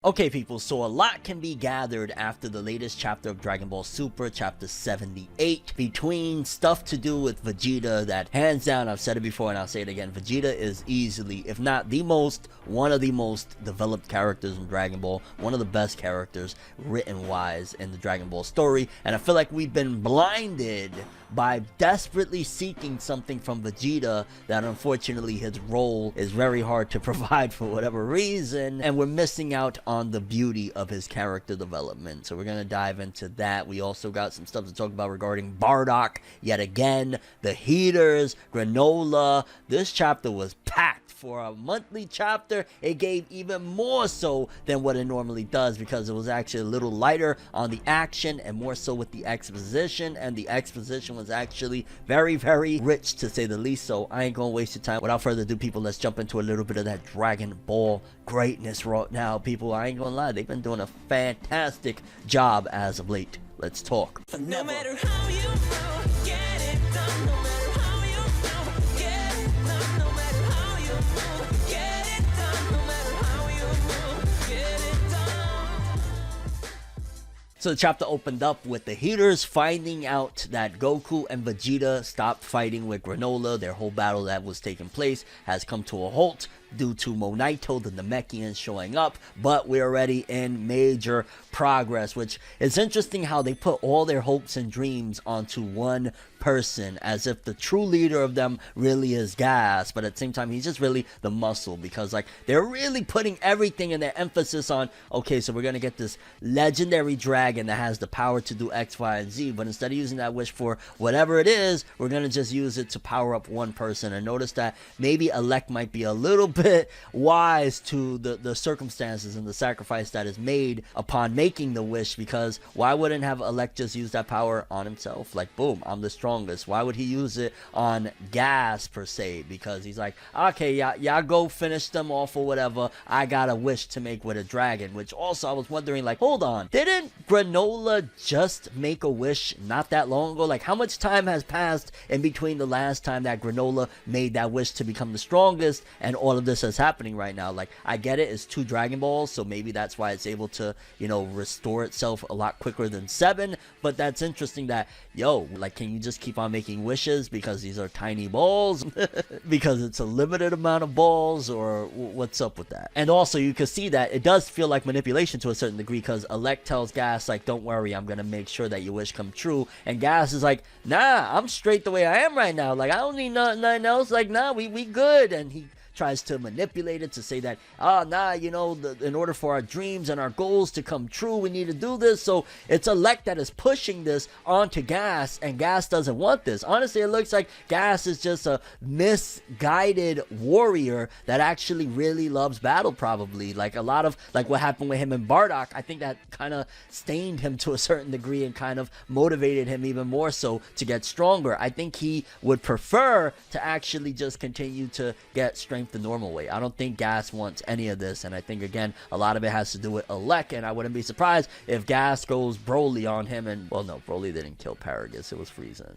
Okay people, so a lot can be gathered after the latest chapter of Dragon Ball Super, chapter 78, between stuff to do with Vegeta that, hands down, I've said it before and I'll say it again, Vegeta is easily, if not the most, one of the most developed characters in Dragon Ball, one of the best characters written wise in the Dragon Ball story, and I feel like we've been blinded by desperately seeking something from Vegeta that unfortunately his role is very hard to provide for whatever reason, and we're missing out on the beauty of his character development. So we're gonna dive into that. We also got some stuff to talk about regarding Bardock yet again, the heaters, Granolah. This chapter was packed. For a monthly chapter, it gave even more so than what it normally does, because it was actually a little lighter on the action and more so with the exposition, and the exposition was actually very rich, to say the least. So I ain't gonna waste your time. Without further ado, people, let's jump into a little bit of that Dragon Ball greatness right now. People, I ain't gonna lie, they've been doing a fantastic job as of late. Let's talk. No matter how you feel, get it done. No matter how you feel, get it done. No matter how you move, get it done. No matter how you move, get it done. So the chapter opened up with the heaters finding out that Goku and Vegeta stopped fighting with Granolah. Their whole battle that was taking place has come to a halt due to Monaito, the Namekians, showing up, but we're already in major progress, which is interesting how they put all their hopes and dreams onto one person, as if the true leader of them really is Gas, but at the same time he's just really the muscle, because like they're really putting everything in their emphasis on, okay, so we're gonna get this legendary dragon that has the power to do X, Y, and Z, but instead of using that wish for whatever it is, we're gonna just use it to power up one person. And notice that maybe Elect might be a little bit wise to the circumstances and the sacrifice that is made upon making the wish, because why wouldn't have Elect just use that power on himself? Like, boom, I'm the strongest. Why would he use it on Gas per se? Because he's like, okay, y'all go finish them off or whatever, I got a wish to make with a dragon. Which also I was wondering, like, hold on, didn't Granolah just make a wish not that long ago? Like, how much time has passed in between the last time that Granolah made that wish to become the strongest and all of this is happening right now? Like, I get it, it's 2 Dragon Balls, so maybe that's why it's able to, you know, restore itself a lot quicker than 7, but that's interesting that, yo, like, can you just keep on making wishes because these are tiny balls? Because it's a limited amount of balls, or what's up with that? And also you can see that it does feel like manipulation to a certain degree, because Elect tells Gas, like, don't worry, I'm gonna make sure that your wish come true, and Gas is like, nah, I'm straight the way I am right now, like, I don't need nothing else, like, nah, we good. And he tries to manipulate it to say that, nah, you know, in order for our dreams and our goals to come true, we need to do this. So it's Elect that is pushing this onto Gas, and Gas doesn't want this. Honestly, it looks like Gas is just a misguided warrior that actually really loves battle, probably. Like a lot of, like what happened with him and Bardock, I think that kind of stained him to a certain degree and kind of motivated him even more so to get stronger. I think he would prefer to actually just continue to get strength the normal way. I don't think Gas wants any of this, and I think, again, a lot of it has to do with Elect, and I wouldn't be surprised if Gas goes Broly on him. And, well, no, Broly didn't kill Paragus, it was Frieza.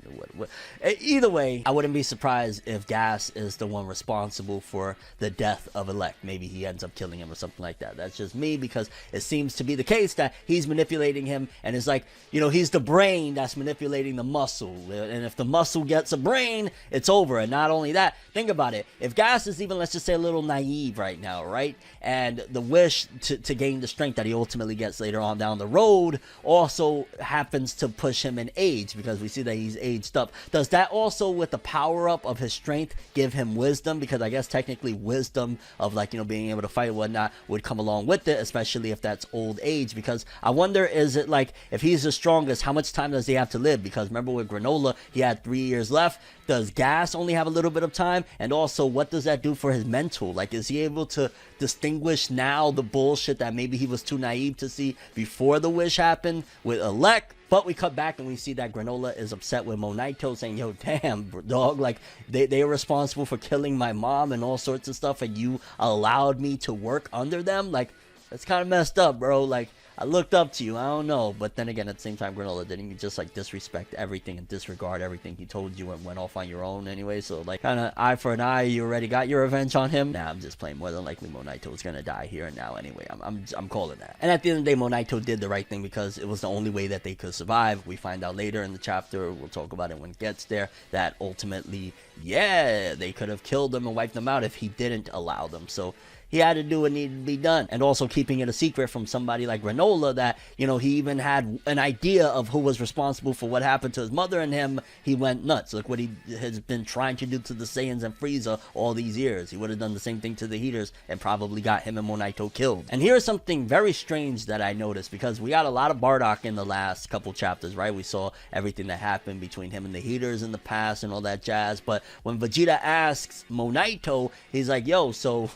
Either way, I wouldn't be surprised if Gas is the one responsible for the death of Elect. Maybe he ends up killing him or something like that. That's just me, because it seems to be the case that he's manipulating him, and it's like, you know, he's the brain that's manipulating the muscle, and if the muscle gets a brain, it's over. And not only that, think about it, if Gas is even, let's just say, a little naive right now, right? And the wish to gain the strength that he ultimately gets later on down the road also happens to push him in age, because we see that he's aged up. Does that also, with the power up of his strength, give him wisdom? Because I guess technically wisdom of, like, you know, being able to fight and whatnot would come along with it, especially if that's old age. Because I wonder, is it like, if he's the strongest, how much time does he have to live? Because remember with Granolah, he had 3 years left. Does Gas only have a little bit of time? And also, what does that do for his mental? Like, is he able to distinguish now the bullshit that maybe he was too naive to see before the wish happened with Elect? But we cut back and we see that Granolah is upset with Monaito, saying, yo, damn, dog, like, they are responsible for killing my mom and all sorts of stuff, and you allowed me to work under them? Like, that's kind of messed up, bro. Like, I looked up to you. I don't know. But then again, at the same time, Granolah, didn't you just like disrespect everything and disregard everything he told you and went off on your own anyway? So like kind of eye for an eye. You already got your revenge on him. Nah, I'm just playing. More than likely, Monaito is gonna die here and now anyway. I'm calling that. And at the end of the day, Monaito did the right thing because it was the only way that they could survive. We find out later in the chapter. We'll talk about it when it gets there. That ultimately, yeah, they could have killed him and wiped them out if he didn't allow them. So he had to do what needed to be done. And also keeping it a secret from somebody like Granolah that, you know, he even had an idea of who was responsible for what happened to his mother and him. He went nuts. Look what he has been trying to do to the Saiyans and Frieza all these years. He would have done the same thing to the Heaters and probably got him and Monaito killed. And here's something very strange that I noticed, because we got a lot of Bardock in the last couple chapters, right? We saw everything that happened between him and the Heaters in the past and all that jazz. But when Vegeta asks Monaito, he's like, yo, so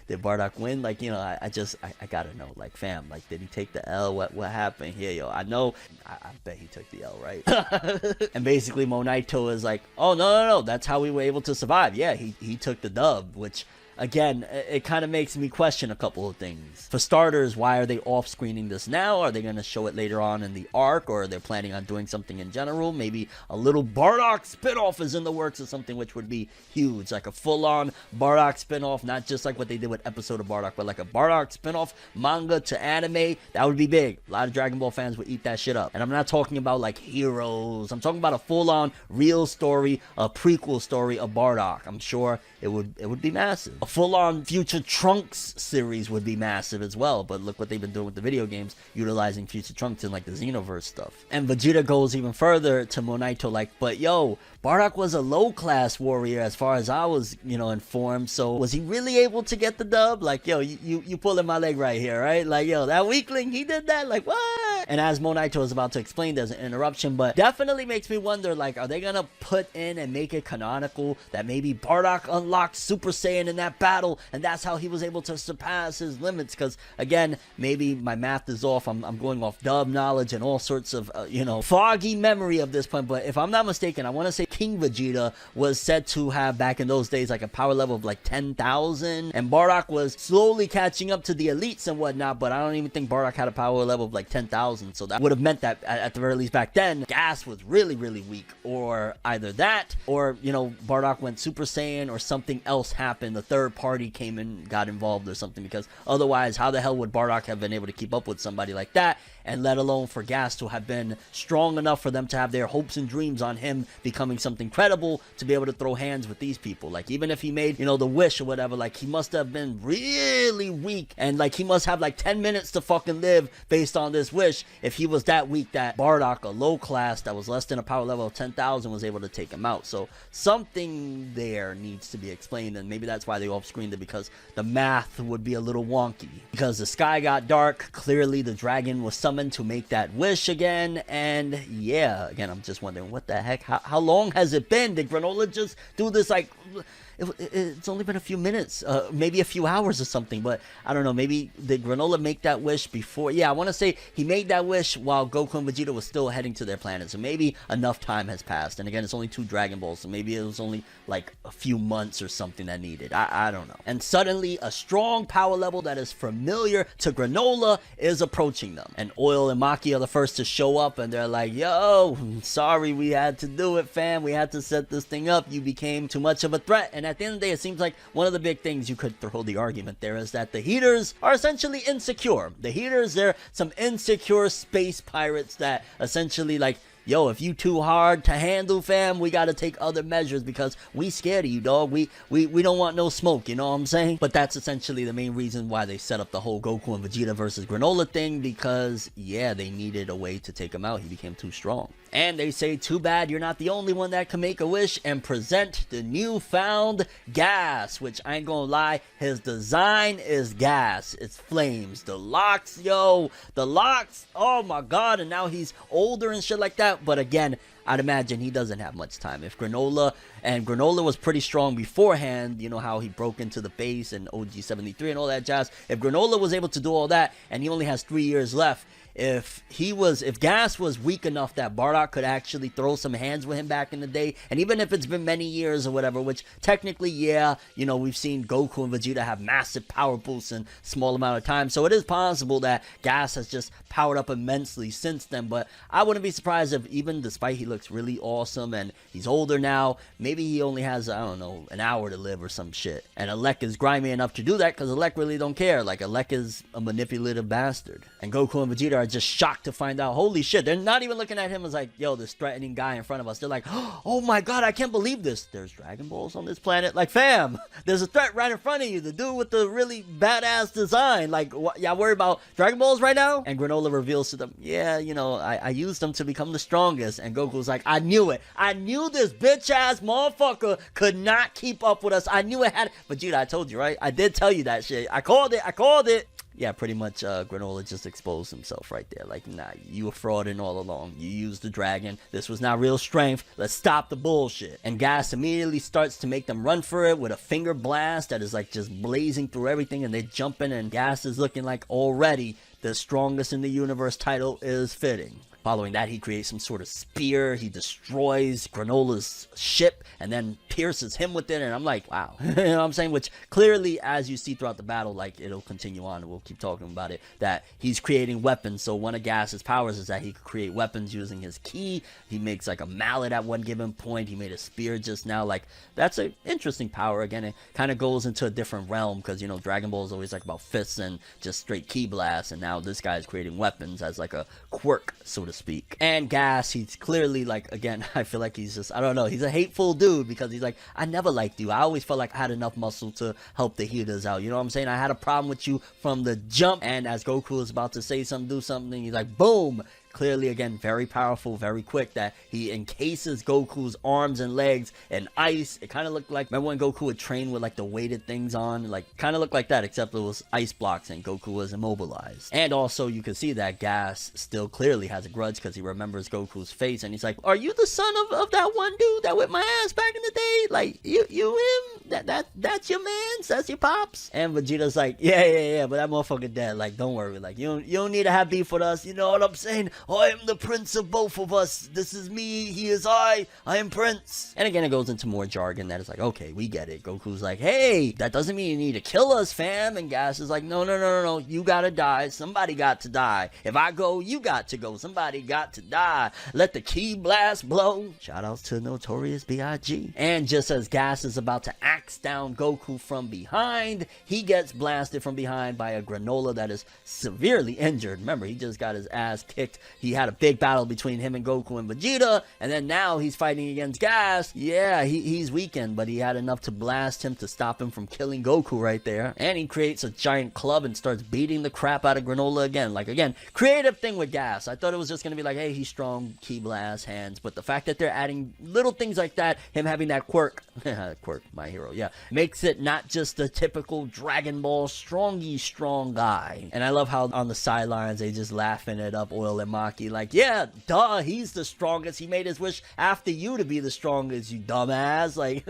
did Bardock win? Like, you know, I gotta know, like, fam, like, did he take the L? What happened here, yo? I know, I bet he took the L, right? And basically Monaito is like, oh, no, that's how we were able to survive. Yeah, he took the dub, which, again, it kind of makes me question a couple of things. For starters, why are they off-screening this now? Are they going to show it later on in the arc, or are they planning on doing something in general? Maybe a little Bardock spinoff is in the works or something, which would be huge. Like a full-on Bardock spinoff, not just like what they did with episode of Bardock, but like a Bardock spinoff, manga to anime. That would be big. A lot of Dragon Ball fans would eat that shit up. And I'm not talking about like heroes. I'm talking about a full-on real story, a prequel story of Bardock. I'm sure it would be massive. A full-on Future Trunks series would be massive as well, but look what they've been doing with the video games, utilizing Future Trunks in like the Xenoverse stuff. And Vegeta goes even further to Monaito, like, but yo, Bardock was a low-class warrior as far as I was, you know, informed, so was he really able to get the dub? Like, yo, you pulling my leg right here, right? Like, yo, that weakling, he did that? Like, what? And as Monaito is about to explain, there's an interruption, but definitely makes me wonder, like, are they gonna put in and make it canonical that maybe Bardock unlocked Super Saiyan in that battle, and that's how he was able to surpass his limits? Because, again, maybe my math is off, I'm going off dub knowledge and all sorts of, you know, foggy memory of this point, but if I'm not mistaken, I want to say King Vegeta was said to have, back in those days, like a power level of like 10,000, and Bardock was slowly catching up to the elites and whatnot, but I don't even think Bardock had a power level of like 10,000, so that would have meant that at the very least back then, Gas was really, really weak, or either that, or, you know, Bardock went Super Saiyan, or something else happened, the third party came and got involved or something, because otherwise, how the hell would Bardock have been able to keep up with somebody like that, and let alone for Gas to have been strong enough for them to have their hopes and dreams on him becoming something credible to be able to throw hands with these people. Like, even if he made, you know, the wish or whatever, like, he must have been really weak, and like, he must have like 10 minutes to fucking live based on this wish if he was that weak that Bardock, a low class that was less than a power level of 10,000, was able to take him out. So something there needs to be explained, and maybe that's why they off-screened it, because the math would be a little wonky. Because the sky got dark, clearly the dragon was summoned to make that wish again, and yeah, again, I'm just wondering, what the heck, how long has it been? Did Granolah just do this, like, it's only been a few minutes, maybe a few hours or something, but I don't know, maybe did Granolah make that wish before? Yeah, I want to say he made that wish while Goku and Vegeta was still heading to their planet, so maybe enough time has passed, and again, it's only 2 Dragon Balls, so maybe it was only like a few months or something that needed, I don't know. And suddenly, a strong power level that is familiar to Granolah is approaching them, and Oil and Maki are the first to show up, and they're like, yo, sorry we had to do it, fam, we had to set this thing up, you became too much of a threat. And at the end of the day, it seems like one of the big things, you could throw the argument there, is that the Heaters are essentially insecure. The Heaters, they're some insecure space pirates that essentially, like, yo, if you too hard to handle, fam, we gotta take other measures because we scared of you, dog. We don't want no smoke, you know what I'm saying? But that's essentially the main reason why they set up the whole Goku and Vegeta versus Granolah thing, because, yeah, they needed a way to take him out. He became too strong. And they say, too bad you're not the only one that can make a wish, and present the newfound Gas, which I ain't gonna lie, his design is gas. It's flames. The locks, yo, the locks, oh my god, and now he's older and shit like that. But again, I'd imagine he doesn't have much time. If Granolah And Granolah was pretty strong beforehand. You know how he broke into the base and OG-73 and all that jazz. If Granolah was able to do all that, and he only has 3 years left, if Gas was weak enough that Bardock could actually throw some hands with him back in the day, and even if it's been many years or whatever, which technically, yeah, you know, we've seen Goku and Vegeta have massive power boosts in small amount of time, so it is possible that Gas has just powered up immensely since then. But I wouldn't be surprised if, even despite he looks really awesome and he's older now, maybe he only has, I don't know, an hour to live or some shit. And Alec is grimy enough to do that because Alec really don't care. Like, Alec is a manipulative bastard. And Goku and Vegeta are just shocked to find out, holy shit, they're not even looking at him as like, yo, this threatening guy in front of us. They're like, oh my god, I can't believe this. There's Dragon Balls on this planet. Like, fam, there's a threat right in front of you. The dude with the really badass design. Like, y'all worry about Dragon Balls right now? And Granolah reveals to them, yeah, you know, I used them to become the strongest. And Goku's like, I knew it. I knew this bitch ass motherfucker could not keep up with us. I knew it had. Vegeta, I told you, right? I did tell you that shit. I called it. Yeah, pretty much Granolah just exposed himself right there. Like, nah, you were frauding all along. You used the dragon. This was not real strength. Let's stop the bullshit. And Gas immediately starts to make them run for it with a finger blast that is like just blazing through everything. And they jump in, and Gas is looking like already the strongest in the universe title is fitting. Following that, he creates some sort of spear. He destroys Granolah's ship and then pierces him with it. And I'm like, wow. You know what I'm saying? Which clearly, as you see throughout the battle, like, it'll continue on. We'll keep talking about it. That he's creating weapons. So one of Gas's powers is that he could create weapons using his ki. He makes like a mallet at one given point. He made a spear just now. Like, that's an interesting power. Again, it kind of goes into a different realm because, you know, Dragon Ball is always like about fists and just straight ki blasts. And now this guy's creating weapons as like a quirk, so to speak. And Gas, he's clearly like, again, I feel like he's just, I don't know, he's a hateful dude because he's like, I never liked you. I always felt like I had enough muscle to help the heaters out. You know what I'm saying? I had a problem with you from the jump. And as Goku is about to say something, do something, he's like, boom. Clearly, again, very powerful, very quick, that he encases Goku's arms and legs in ice. It kind of looked like, remember when Goku would train with like the weighted things on? Like, kind of looked like that, except it was ice blocks and Goku was immobilized. And also, you can see that Gas still clearly has a grudge because he remembers Goku's face. And he's like, are you the son of that one dude that whipped my ass back in the day? Like, you him? That's your mans? That's your pops? And Vegeta's like, yeah, but that motherfucker dead. Like, don't worry. Like, you don't need to have beef with us. You know what I'm saying? I am the prince of both of us. This is me. He is I am Prince. And again, it goes into more jargon that is like, okay, we get it. Goku's like, hey, that doesn't mean you need to kill us, fam. And Gas is like, no. You gotta die. Somebody got to die. If I go, you got to go. Somebody got to die. Let the ki blast blow. Shout outs to Notorious B.I.G. And just as Gas is about to axe down Goku from behind, he gets blasted from behind by a Granolah that is severely injured. Remember, he just got his ass kicked. He had a big battle between him and Goku and Vegeta, and then now he's fighting against Gas. Yeah, he's weakened, but he had enough to blast him to stop him from killing Goku right there. And he creates a giant club and starts beating the crap out of Granolah again. Like, again, creative thing with Gas. I thought it was just going to be like, hey, he's strong, ki blast, hands. But the fact that they're adding little things like that, him having that quirk, quirk, my hero, yeah, makes it not just the typical Dragon Ball strong guy. And I love how on the sidelines they just laughing it up, Oil and Maki, like, yeah, duh, he's the strongest. He made his wish after you to be the strongest, you dumbass. Like,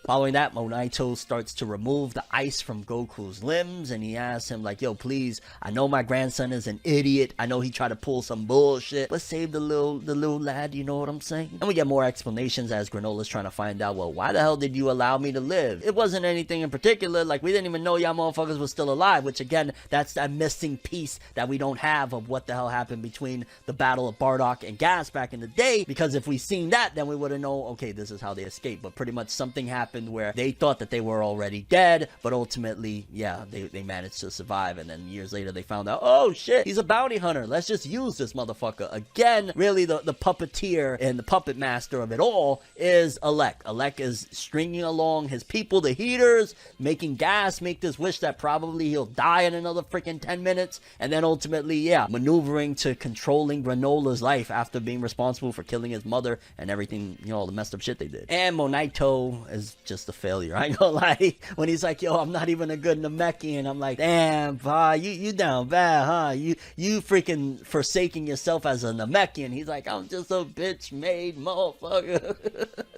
following that, Monaito starts to remove the ice from Goku's limbs, and he asks him, like, yo, please, I know my grandson is an idiot. I know he tried to pull some bullshit, but save the little lad, you know what I'm saying? And we get more explanations as Granola's trying to find out, well, why the hell did you allow me to live? It wasn't anything in particular. Like, we didn't even know y'all motherfuckers was still alive, which, again, that's that missing piece that we don't have of what the hell happened between the battle of Bardock and Gas back in the day, because if we seen that, then we would have known, okay, this is how they escaped. But pretty much something happened where they thought that they were already dead, but ultimately, yeah, they managed to survive. And then years later, they found out, oh shit, he's a bounty hunter. Let's just use this motherfucker. Again, really the puppeteer and the puppet master of it all is Alec. Alec is stringing along his people, the heaters, making Gas make this wish that probably he'll die in another freaking 10 minutes. And then ultimately, yeah, maneuvering to controlling Granolah's life after being responsible for killing his mother and everything, you know, all the messed up shit they did. And Monaito is just a failure. I ain't gonna lie. When he's like, yo, I'm not even a good Namekian, I'm like, damn, pa, you down bad, huh? You freaking forsaking yourself as a Namekian. He's like, I'm just a bitch made motherfucker.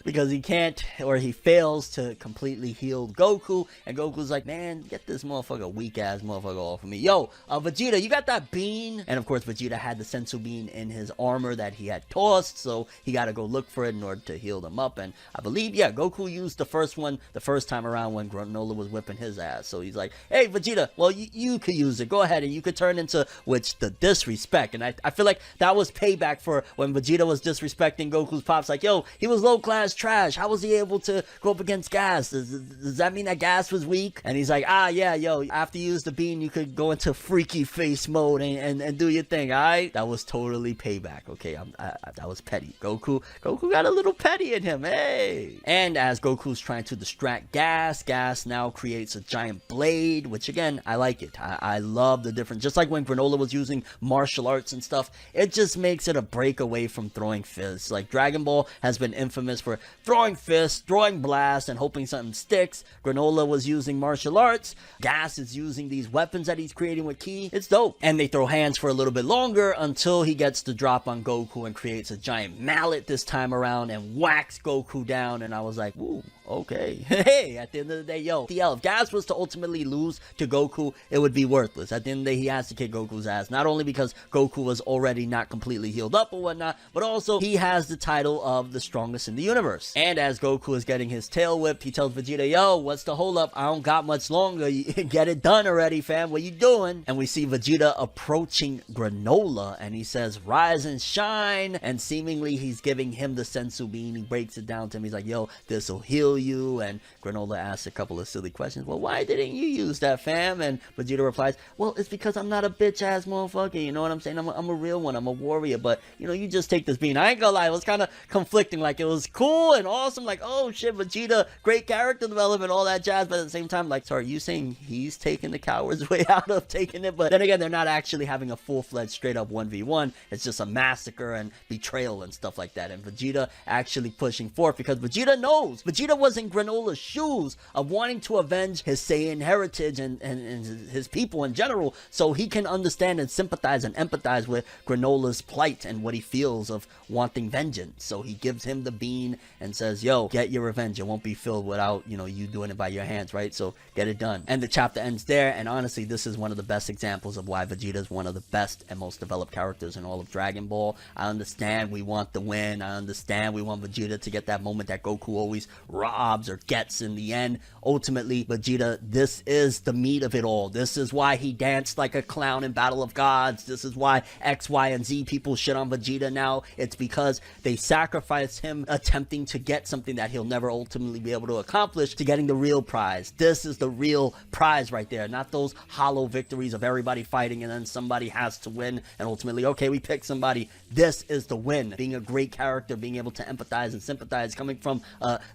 because he can't, or he fails to completely heal Goku, and Goku's like, man, get this motherfucker, weak ass motherfucker off of me. Yo, Vegeta, you got that bean? And of course Vegeta had the sensu bean in his armor that he had tossed, so he got to go look for it in order to heal them up. And I believe, yeah, Goku used the first one the first time around when Granolah was whipping his ass. So he's like, hey Vegeta, well you could use it, go ahead, and you could turn into, which the disrespect, and I feel like that was payback for when Vegeta was disrespecting Goku's pops, like, yo, he was low class trash, how was he able to go up against Gas? Does that mean that Gas was weak? And he's like, yeah, yo, after you use the bean you could go into freaky face mode and do your thing. Alright, that was totally payback. Okay, that was petty. Goku got a little petty in him, hey. And as Goku's trying to distract Gas now creates a giant blade, which again, I like it. I love the difference. Just like when Granolah was using martial arts and stuff, it just makes it a break away from throwing fists. Like Dragon Ball has been infamous for throwing fists, throwing blasts, and hoping something sticks. Granolah was using martial arts. Gas is using these weapons that he's creating with Ki. It's dope. And they throw hands for a little bit longer until he gets the drop on Goku and creates a giant mallet this time around and whacks Goku down. And I was like, ooh, okay. Hey, at the end of the day, yo, if Gas was to ultimately lose to Goku, it would be worthless. At the end of the day, he has to kick Goku's ass. Not only because Goku was already not completely healed up or whatnot, but also he has the title of the strongest in the universe. And as Goku is getting his tail whipped, he tells Vegeta, yo, what's the hold up? I don't got much longer. Get it done already, fam. What you doing? And we see Vegeta approaching Granolah, and he says, rise and shine. And seemingly he's giving him the sensu bean. He breaks it down to him. He's like, yo, this'll heal you. And Granolah asks a couple of silly questions. Well, why didn't you use that, fam? And Vegeta replies, well, it's because I'm not a bitch ass motherfucker. You know what I'm saying? I'm a real one. I'm a warrior. But you know, you just take this bean. I ain't gonna lie, it was kind of conflicting. Like, it was cool and awesome. Like, oh shit, Vegeta, great character development, all that jazz. But at the same time, like, sorry, you saying he's taking the coward's way out of taking it? But then again, they're not actually having a full-fledged straight up 1v1. It's just a massacre and betrayal and stuff like that. And Vegeta actually pushing forth because Vegeta knows. Vegeta was in Granolah's shoes of wanting to avenge his Saiyan heritage and his people in general, so he can understand and sympathize and empathize with Granolah's plight and what he feels of wanting vengeance. So he gives him the bean and says, yo, get your revenge. It won't be filled without, you know, you doing it by your hands, right? So get it done. And the chapter ends there. And honestly, this is one of the best examples of why Vegeta is one of the best and most developed characters in all of Dragon Ball. I understand we want the win. I understand we want Vegeta to get that moment that Goku always robs or gets in the end. Ultimately, Vegeta, this is the meat of it all. This is why he danced like a clown in Battle of Gods. This is why X, Y, and Z people shit on Vegeta now. It's because they sacrificed him attempting to get something that he'll never ultimately be able to accomplish to getting the real prize. This is the real prize right there, not those hollow victories of everybody fighting and then somebody has to win and ultimately, okay, we pick somebody. This is the win. Being a great character, being able to empathize and sympathize, coming from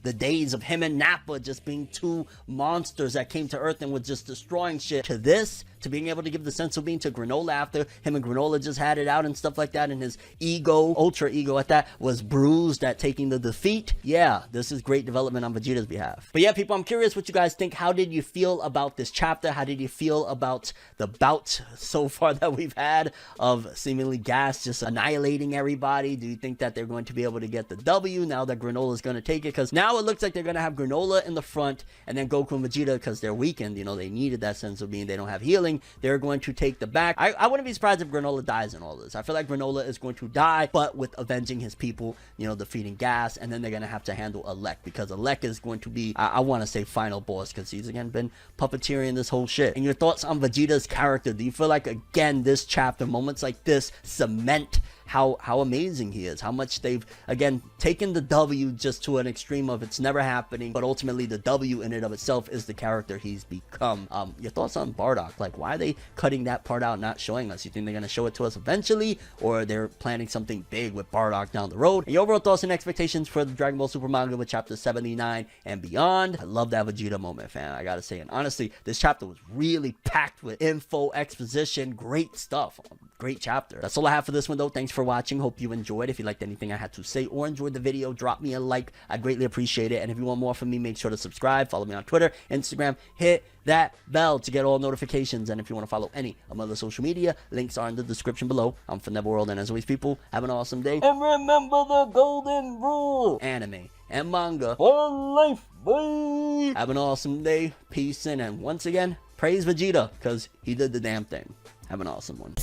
the days of him and Nappa just being two monsters that came to Earth and was just destroying shit, to this, to being able to give the sensu bean to Granolah after him and Granolah just had it out and stuff like that, and his ego, ultra ego at that, was bruised at taking the defeat. Yeah, this is great development on Vegeta's behalf. But yeah, people, I'm curious what you guys think. How did you feel about this chapter? How did you feel about the bout so far that we've had of seemingly Gas just annihilating everybody? Do you think that they're going to be able to get the W now that Granolah is going to take it? Because now it looks like they're going to have Granolah in the front and then Goku and Vegeta, because they're weakened, you know, they needed that sensu bean, they don't have healing, they're going to take the back. I wouldn't be surprised if Granolah dies in all this. I feel like Granolah is going to die, but with avenging his people, you know, defeating Gas, and then they're going to have to handle Alec, because Alec is going to be, I want to say, final boss, because he's again been puppeteering this whole shit. And your thoughts on Vegeta's character? Do you feel like, again, this chapter, moments like this cement how amazing he is, how much they've again taken the W just to an extreme of it's never happening, but ultimately the W in and of itself is the character he's become. Your thoughts on Bardock? Like, why are they cutting that part out, not showing us? You think they're gonna show it to us eventually, or they're planning something big with Bardock down the road? And your overall thoughts and expectations for the Dragon Ball Super manga with chapter 79 and beyond? I love that Vegeta moment, fam, I gotta say. And honestly, this chapter was really packed with info, exposition, great stuff. Great chapter. That's all I have for this one, though. Thanks for watching. Hope you enjoyed. If you liked anything I had to say or enjoyed the video, drop me a like. I'd greatly appreciate it. And if you want more from me, make sure to subscribe. Follow me on Twitter, Instagram. Hit that bell to get all notifications. And if you want to follow any of my other social media, links are in the description below. I'm ForneverWorld, and as always, people, have an awesome day. And remember the golden rule: anime and manga for life, boy. Have an awesome day. Peace in, and once again, praise Vegeta, because he did the damn thing. Have an awesome one.